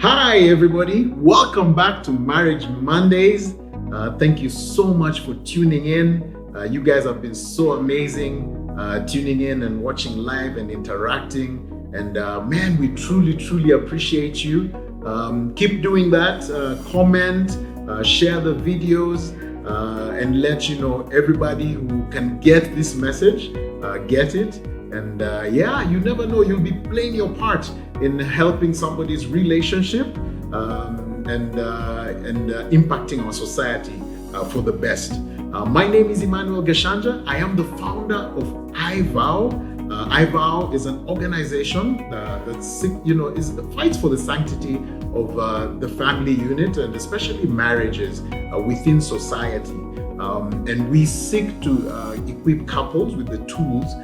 Hi everybody, welcome back to Marriage Mondays. Thank you so much for tuning in. You guys have been so amazing tuning in and watching live and interacting. And man, we truly appreciate you. Keep doing that. Comment, share the videos, and let everybody who can get this message get it. And you never know, you'll be playing your part in helping somebody's relationship and impacting our society for the best. My name is Emmanuel Gashanja. I am the founder of iVow. iVow is an organization that fights for the sanctity of the family unit and especially marriages within society. And we seek to equip couples with the tools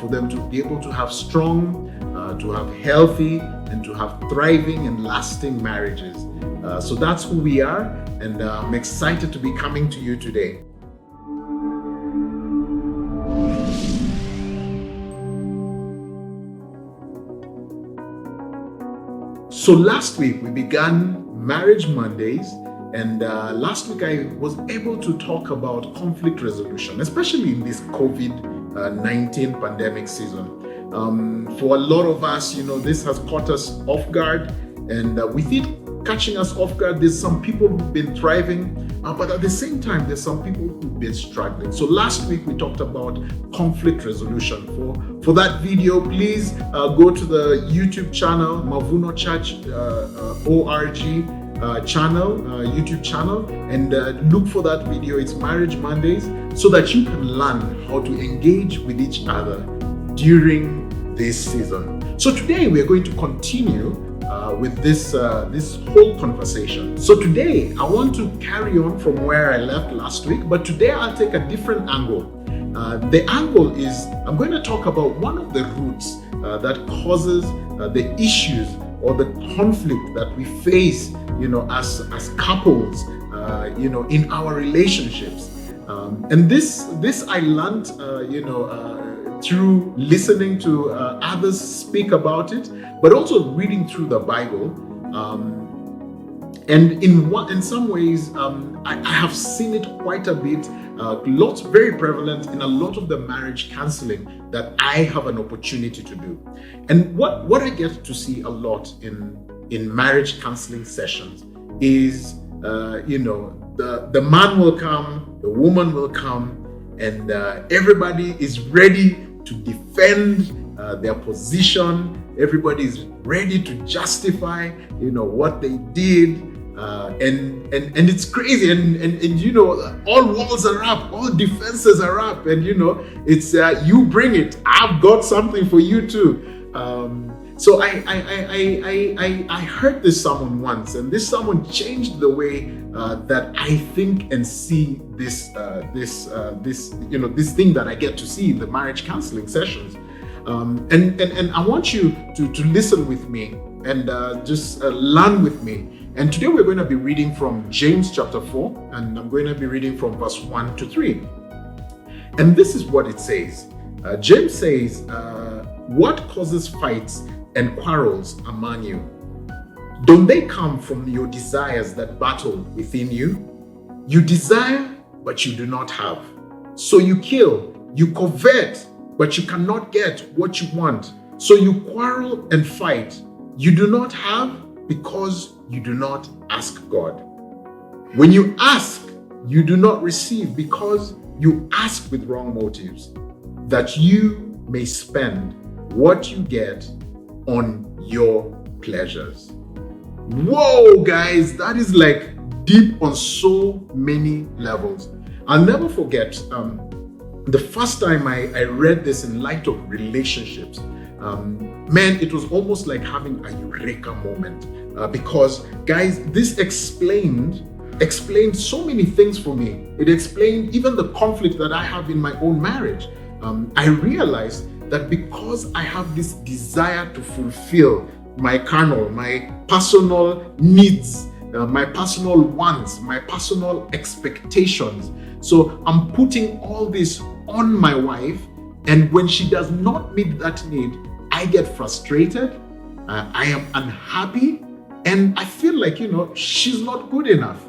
for them to be able to have strong, to have healthy, and to have thriving and lasting marriages. So that's who we are, and I'm excited to be coming to you today. So last week we began Marriage Mondays, and last week I was able to talk about conflict resolution, especially in this COVID-19 pandemic season. For a lot of us, this has caught us off guard, and with it catching us off guard, there's some people who've been thriving, but at the same time, there's some people who've been struggling. So last week we talked about conflict resolution. For that video, please go to the YouTube channel, Mavuno Church ORG channel, YouTube channel, and look for that video. It's Marriage Mondays, so that you can learn how to engage with each other during this season. So today we are going to continue with this whole conversation. So today I want to carry on from where I left last week, but today I'll take a different angle. The angle is I'm going to talk about one of the roots that causes the issues or the conflict that we face, as couples, in our relationships. And this I learned, through listening to others speak about it, but also reading through the Bible. And in some ways, I have seen it quite a bit. Lots very prevalent in a lot of the marriage counseling that I have an opportunity to do. And what I get to see a lot in marriage counseling sessions is, the man will come, the woman will come, and everybody is ready to defend their position. Everybody is ready to justify, what they did. And it's crazy, and all walls are up, all defenses are up, and it's you bring it. I've got something for you too. So I heard this sermon once, and this sermon changed the way that I think and see this thing that I get to see in the marriage counseling sessions. And I want you to listen with me and just learn with me. And today we're going to be reading from James chapter 4, and I'm going to be reading from verse 1 to 3. And this is what it says. James says, what causes fights and quarrels among you? Don't they come from your desires that battle within you? You desire, but you do not have. So you kill, you covet, but you cannot get what you want. So you quarrel and fight. You do not have because you do not ask God. When you ask, you do not receive because you ask with wrong motives, that you may spend what you get on your pleasures. Whoa, guys, that is like deep on so many levels. I'll never forget the first time I read this in light of relationships. Man, it was almost like having a eureka moment because, guys, this explained so many things for me. It explained even the conflict that I have in my own marriage. I realized that because I have this desire to fulfill my carnal, my personal needs, my personal wants, my personal expectations. So I'm putting all this on my wife, and when she does not meet that need, I get frustrated, I am unhappy, And I feel like, she's not good enough.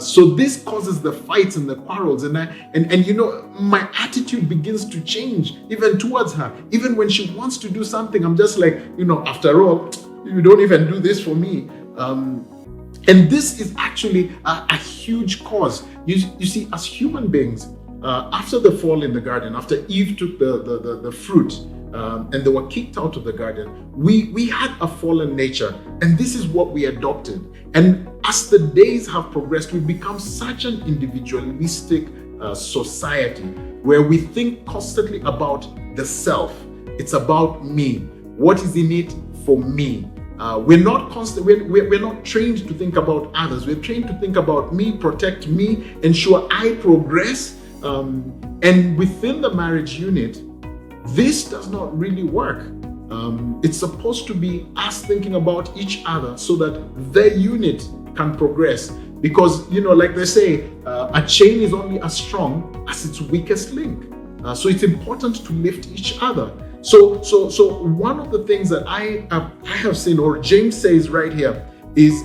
So this causes the fights and the quarrels, and my attitude begins to change even towards her. Even when she wants to do something, I'm just like, after all, you don't even do this for me. And this is actually a huge cause. You see, as human beings, after the fall in the garden, after Eve took the fruit, and they were kicked out of the garden, we had a fallen nature, and this is what we adopted. And as the days have progressed, we've become such an individualistic society where we think constantly about the self. It's about me. What is in it for me? We're not trained to think about others. We're trained to think about me, protect me, ensure I progress. And within the marriage unit, this does not really work. It's supposed to be us thinking about each other so that the unit can progress. Because, like they say, a chain is only as strong as its weakest link. So it's important to lift each other. So one of the things that I have seen, or James says right here, is,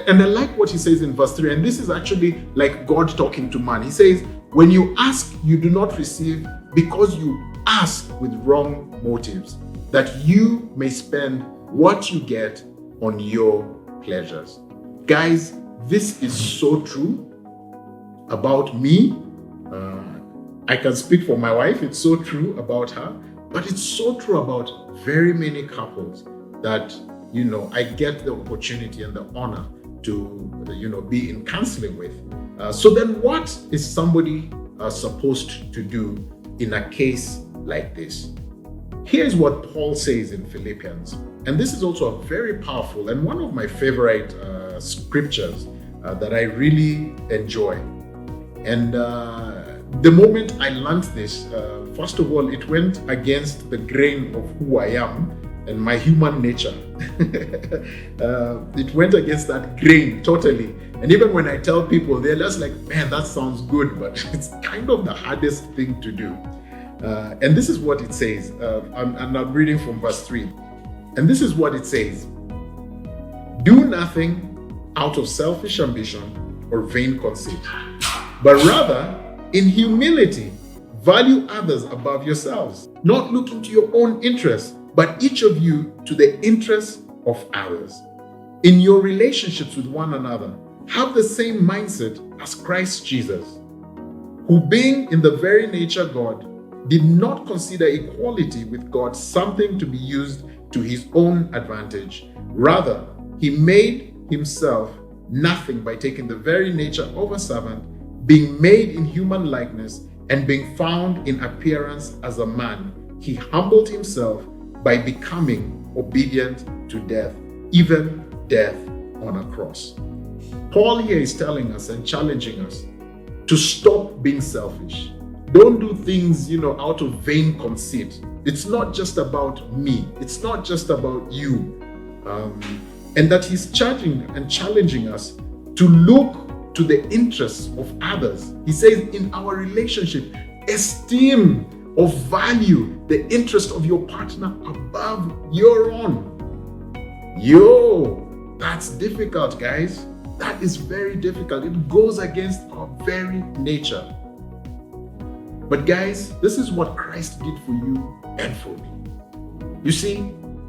and I like what he says in verse 3, and this is actually like God talking to man. He says, when you ask, you do not receive, because you ask with wrong motives, that you may spend what you get on your pleasures. Guys, this is so true about me. I can speak for my wife. It's so true about her, but it's so true about very many couples that, I get the opportunity and the honor to, be in counseling with. So then what is somebody supposed to do in a case like this? Here's what Paul says in Philippians, and this is also a very powerful and one of my favorite scriptures that I really enjoy. And the moment I learned this, first of all, it went against the grain of who I am and my human nature. It went against that grain totally. And even when I tell people, they're just like, man, that sounds good, but it's kind of the hardest thing to do. And this is what it says. I'm reading from verse 3. And this is what it says. Do nothing out of selfish ambition or vain conceit, but rather in humility value others above yourselves, not looking to your own interests, but each of you to the interests of others. In your relationships with one another, have the same mindset as Christ Jesus, who being in the very nature God, did not consider equality with God something to be used to his own advantage. Rather, he made himself nothing by taking the very nature of a servant, being made in human likeness, and being found in appearance as a man. He humbled himself by becoming obedient to death, even death on a cross. Paul here is telling us and challenging us to stop being selfish. Don't do things, out of vain conceit. It's not just about me. It's not just about you. And that he's charging and challenging us to look to the interests of others. He says in our relationship, esteem or value the interest of your partner above your own. That's difficult, guys. That is very difficult. It goes against our very nature. But guys, this is what Christ did for you and for me. You see,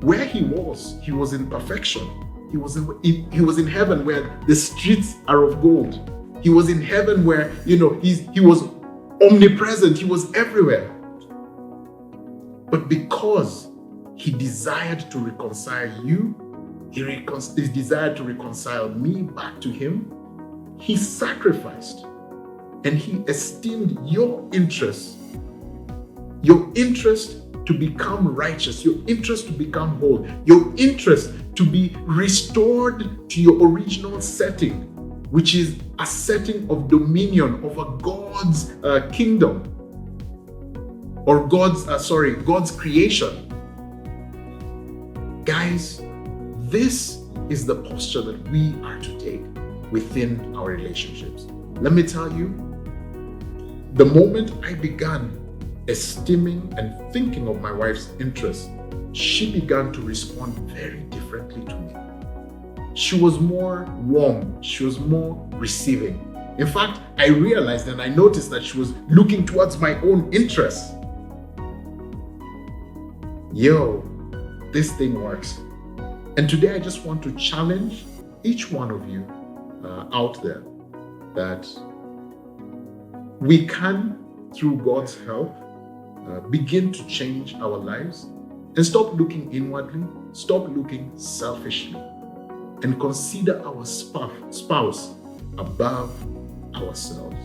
where he was in perfection. He was in heaven where the streets are of gold. He was in heaven where, he was omnipresent. He was everywhere. But because he desired to reconcile you, he desired to reconcile me back to him, he sacrificed and he esteemed your interest to become righteous, your interest to become whole, your interest to be restored to your original setting, which is a setting of dominion over God's kingdom, or God's creation. Guys, this is the posture that we are to take within our relationships. Let me tell you, the moment I began esteeming and thinking of my wife's interests, she began to respond very differently to me. she was more warm, she was more receiving. In fact, I realized and I noticed that she was looking towards my own interests. Yo, this thing works. And today I just want to challenge each one of you out there that we can, through God's help, begin to change our lives and stop looking inwardly, stop looking selfishly, and consider our spouse above ourselves.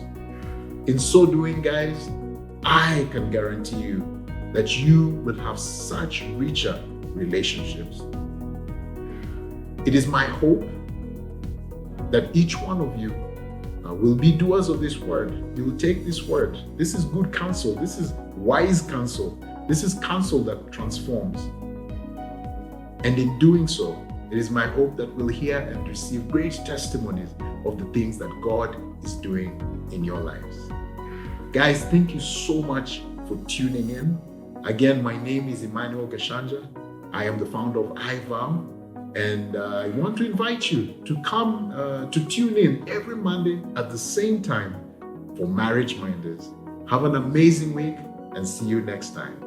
In so doing, guys, I can guarantee you that you will have such richer relationships. It is my hope that each one of you will be doers of this word. You will take this word. This is good counsel. This is wise counsel. This is counsel that transforms. And in doing so, it is my hope that we'll hear and receive great testimonies of the things that God is doing in your lives. Guys, thank you so much for tuning in. Again, my name is Emmanuel Gashanja. I am the founder of iVow. And I want to invite you to come to tune in every Monday at the same time for Marriage Minders. Have an amazing week and see you next time.